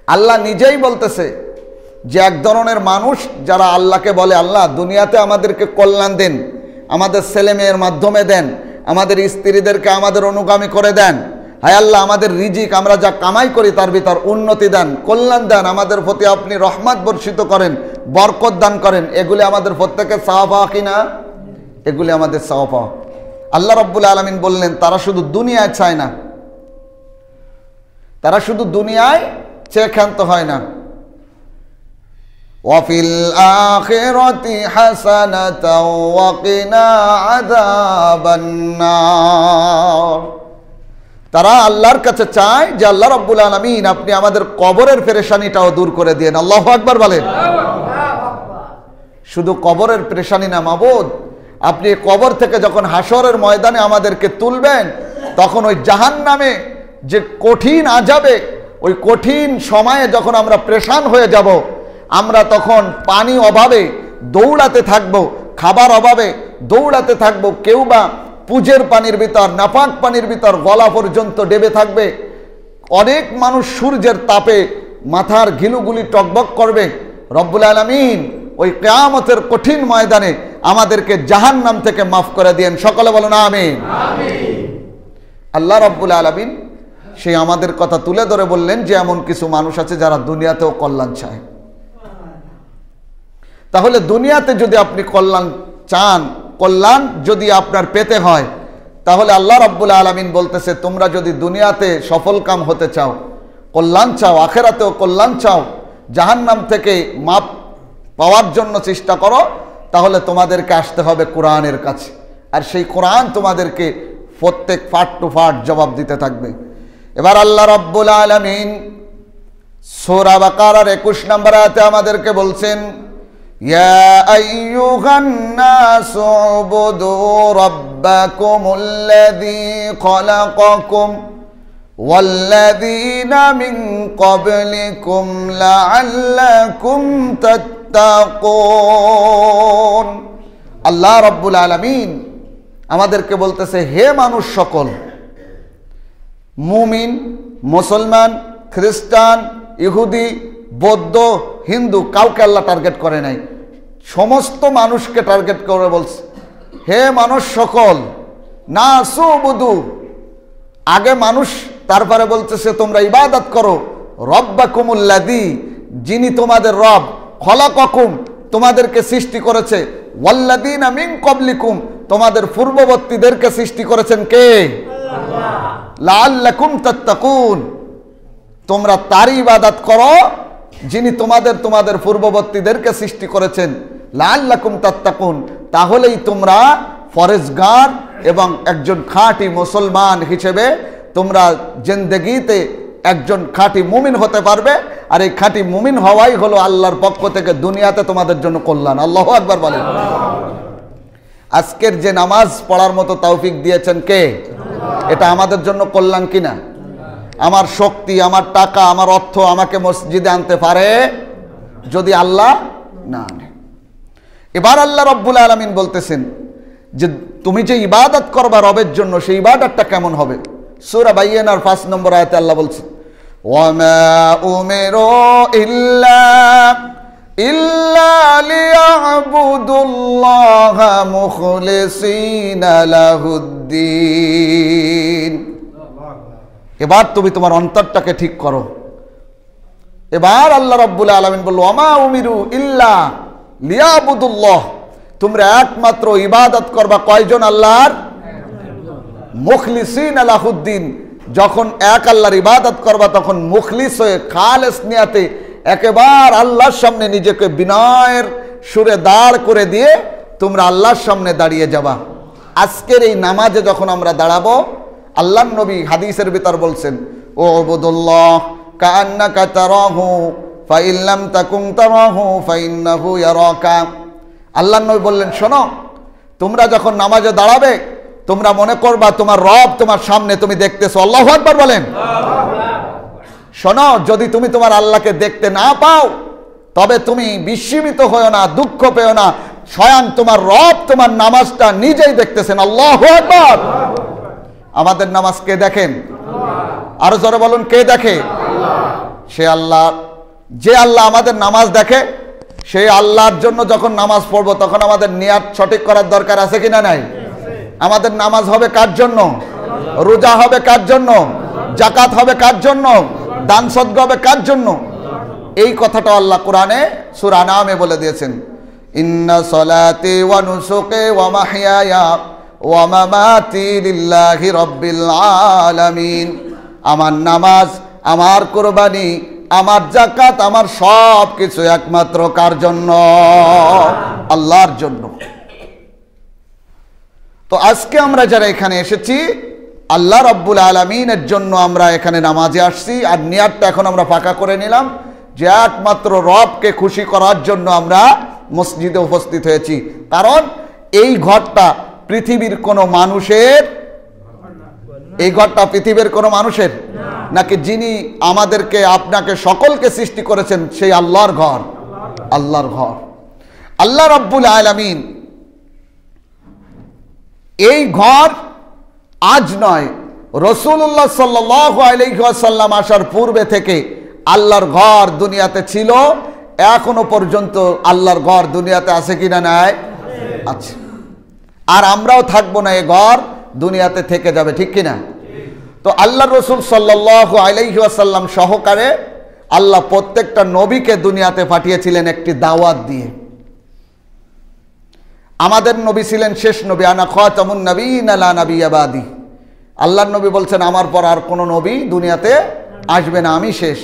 আল্লাহ নিজেই বলতেছে যে এক ধরনের মানুষ যারা আল্লাহকে বলে, আল্লাহ দুনিয়াতে আমাদেরকে কল্যাণ দেন, আমাদের ছেলে মেয়ের মাধ্যমে দেন, আমাদের স্ত্রীদেরকে আমাদের অনুগামী করে দেন, হায় আল্লাহ আমাদের রিজিক আমরা যা কামাই করি তার ভিতর উন্নতি দেন, কল্যাণ দেন, আমাদের প্রতি আপনি রহমত বর্ষিত করেন, বরকত দান করেন। এগুলি আমাদের প্রত্যেকের চাওয়া পাওয়া কিনা? এগুলি আমাদের চাওয়া পাওয়া। আল্লাহ রাব্বুল আলামিন বললেন তারা শুধু দুনিয়ায় চায় না, তারা শুধু দুনিয়ায় চেয়ে ক্ষান্ত হয় না। ওয়াফিল আখিরাতি হাসানাতাও ওয়া কিনা আযাবান নার। তারা আল্লাহর কাছে চায় যে আল্লাহ রাব্বুল আলামিন আপনি আমাদের কবরের পেরেশানিটাও দূর করে দিয়েন। আল্লাহু আকবার বলেন। শুধু কবরের পেরেশানি না মাবুদ, আপনি কবর থেকে যখন হাসরের ময়দানে আমাদেরকে তুলবেন তখন ওই জাহান্নামে যে কঠিন আযাবে, ওই কঠিন সময়ে যখন আমরা পেরেশান হয়ে যাব, আমরা তখন পানি অভাবে দৌড়াতে থাকব, খাবার অভাবে দৌড়াতে থাকব, কেউ বা পুজের পানির ভিতর, নাপাক পানির ভিতর গলা পর্যন্ত ডেবে থাকবে। অনেক মানুষ সূর্যের তাপে মাথার ঘিলুগুলি টকবক করবে। রব্বুল আলামিন ওই কিয়ামতের কঠিন ময়দানে আমাদেরকে জাহান্নাম থেকে মাফ করে দেন। সকলে বলুন আমিন। আল্লাহ রব্বুল আলামিন সে আমাদের কথা তুলে ধরে বললেন যে এমন কিছু মানুষ আছে যারা দুনিয়াতেও কল্যাণ চায়। তাহলে দুনিয়াতে যদি আপনি কল্যাণ চান, কল্যাণ যদি আপনার পেতে হয়, তাহলে আল্লাহ রাব্বুল আলামিন বলতেছে তোমরা যদি দুনিয়াতে সফলকাম হতে চাও, কল্যাণ চাও, আখিরাতেও কল্যাণ চাও, জাহান্নাম থেকে মাপ পাওয়ার জন্য চেষ্টা করো, তাহলে তোমাদেরকে আসতে হবে কোরআনের কাছে। আর সেই কোরআন তোমাদেরকে প্রত্যেক পার্ট টু পার্ট জবাব দিতে থাকবে। এবার আল্লাহ রাব্বুল আলামিন সূরা বাকারার 21 নম্বর আয়াতে আমাদেরকে বলছেন, ইয়া আইয়ুহান নাসু উবুদু রাব্বাকুমুল্লাযী খালাকাকুম ওয়াল্লাযীনা মিন ক্বাবলিকুম লাআল্লাকুম তাত্তাকুন। আল্লাহ রাব্বুল আলামিন আমাদেরকে বলতেছে, হে মানুষ সকল, মুমিন, মুসলমান, খ্রিস্টান, ইহুদি, বৌদ্ধ, হিন্দু, কাউকে আল্লাহ টার্গেট করে নাই, সমস্ত মানুষকে টার্গেট করে বলছে, হে মানুষ সকল, নাসু উবুদু, আগে মানুষ, তারপরে বলতেছে তোমরা ইবাদত করো, রব্বাকুমুল্লাযী, যিনি তোমাদের রব, খলাকাকুম, তোমাদেরকে সৃষ্টি করেছে, ওয়াল্লাযীনা মিন ক্বাবলিকুম, তোমাদের পূর্ববর্তীদেরকে সৃষ্টি করেছেন কে? আল্লাহ। লাআল্লাকুম তাত্তাকুন, তোমরা তারই ইবাদত করো যিনি তোমাদের পূর্ববর্তীদেরকে সৃষ্টি করেছেন। লাআল্লাকুম তাত্তাকুন, তাহলেই তোমরা ফরেজগার এবং একজন খাঁটি মুসলমান হিসেবে তোমরা জিন্দেগিতে একজন খাঁটি মুমিন হতে পারবে। আর এই খাঁটি মুমিন হওয়াই হলো আল্লাহর পক্ষ থেকে দুনিয়াতে তোমাদের জন্য কল্যাণ। আল্লাহু আকবার বলেন। আজকের যে নামাজ পড়ার মতো তৌফিক দিয়েছেন কে? এটা আমাদের জন্য কল্যাণ কিনা? আমার শক্তি, আমার টাকা, আমার অর্থ আমাকে মসজিদে আনতে পারে যদি আল্লাহ না আনে। এবার আল্লাহ রাব্বুল আলামিন বলতেছেন যে তুমি যে ইবাদত করবা রবের জন্য, সেই ইবাদতটা কেমন হবে? সূরা বাইয়িনার 5 নম্বর আয়াতে আল্লাহ বলছেন, ওয়ামা উমিরু ইল্লা লিয়াবুদুল্লাহা মুখলিসিনা লাহুদ্দিন। এবার তুমি তোমার অন্তরটাকে ঠিক করো। এবার আল্লাহ রাব্বুল আলামিন বলল, ওয়ামা উমিরু ইল্লা লিয়াবুদুল্লাহ, তোমরা একমাত্র ইবাদত করবা কয়জন? আল্লাহর। মুখলিসিনা লাহুদ্দিন, যখন এক আল্লাহর ইবাদত করবা তখন মুখলিস হয়ে খালেস নিয়াতে একেবারে আল্লাহর সামনে নিজেকে বিনয়ের সুরে দাঁড় করে দিয়ে তোমরা আল্লাহর সামনে দাঁড়িয়ে যাবা। আজকের এই নামাজে যখন আমরা দাঁড়াবো, আল্লাহর নবী হাদিসের ভিতর বলছেন, ও উবুদুল্লাহ কাআন্নাকা তারাহু ফাইন লাম তাকুন তারাহু ফাইন্নাহু ইয়ারাকা। আল্লাহর নবী বললেন, শোনো, তোমরা যখন নামাজে দাঁড়াবে তোমরা মনে করবা তোমার রব তোমার সামনে, তুমি দেখতেছো। আল্লাহু আকবার বলেন। শোনো, যদি তুমি তোমার আল্লাহকে দেখতে না পাও তবে তুমি বিস্মিত হয়েও না, দুঃখ পেও না, স্বয়ং তোমার রব তোমার নামাজটা নিজেই দেখতেছেন। আল্লাহু আকবার। আমাদের নামাজ কে দেখেন? আরো জোরে বলুন, কে দেখে? সে আল্লাহ, যে আল্লাহ আমাদের নামাজ দেখে, সেই আল্লাহর জন্য যখন নামাজ পড়বো তখন আমাদের নিয়াত সঠিক করার দরকার আছে কিনা নাই? আমাদের নামাজ হবে কার জন্য? রোজা হবে কার জন্য? জাকাত হবে কার জন্য? দান সদকা হবে কার জন্য? এই কথাটা আল্লাহ কোরআনে সূরা আনামে বলে দিয়েছেন, ইন্না সলাতি ওয়া নুসুকি ওয়া মাহইয়ায়া ওয়া মামাতি লিল্লাহি রাব্বিল আলামিন। আমার নামাজ, আমার কুরবানি, আমার যাকাত, আমার সব কিছু একমাত্র কার জন্য? আল্লাহর জন্য। তো আজকে আমরা যারা এখানে এসেছি আল্লাহ রাব্বুল আলামিনের জন্য আমরা এখানে নামাজে আসছি, আর নিয়াতটা এখন আমরা পাকা করে নিলাম যে একমাত্র রবকে খুশি করার জন্য আমরা মসজিদে উপস্থিত হয়েছি। কারণ এই ঘরটা পৃথিবীর কোনো মানুষের, এই ঘরটা পৃথিবীর কোনো মানুষের নাকি যিনি আমাদেরকে আপনাকে সকলকে সৃষ্টি করেছেন সেই আল্লাহর ঘর, আল্লাহর ঘর। আল্লাহ রাব্বুল আলামিন এই ঘর আজ নয়, রাসূলুল্লাহ সাল্লাল্লাহু আলাইহি ওয়াসাল্লাম আসার পূর্বে থেকে আল্লাহর ঘর দুনিয়াতে ছিল, এখনো পর্যন্ত আল্লাহর ঘর দুনিয়াতে আছে কিনা? নাই, আছে। আর আমরাও থাকবো না, এই ঘর দুনিয়াতে থেকে যাবে, ঠিক কিনা? তো আল্লাহর রাসূল সাল্লাল্লাহু আলাইহি ওয়াসাল্লাম সহকারে আল্লাহ প্রত্যেকটা নবীকে দুনিয়াতে পাঠিয়েছিলেন একটি দাওয়াত দিয়ে। আমাদের নবী ছিলেন শেষ নবী, আনা খাতামুন নবিয়্যিন লা নাবিয়্যা বাদি। আল্লাহর নবী বলছেন আমার পর আর কোনো নবী দুনিয়াতে আসবে না, আমি শেষ।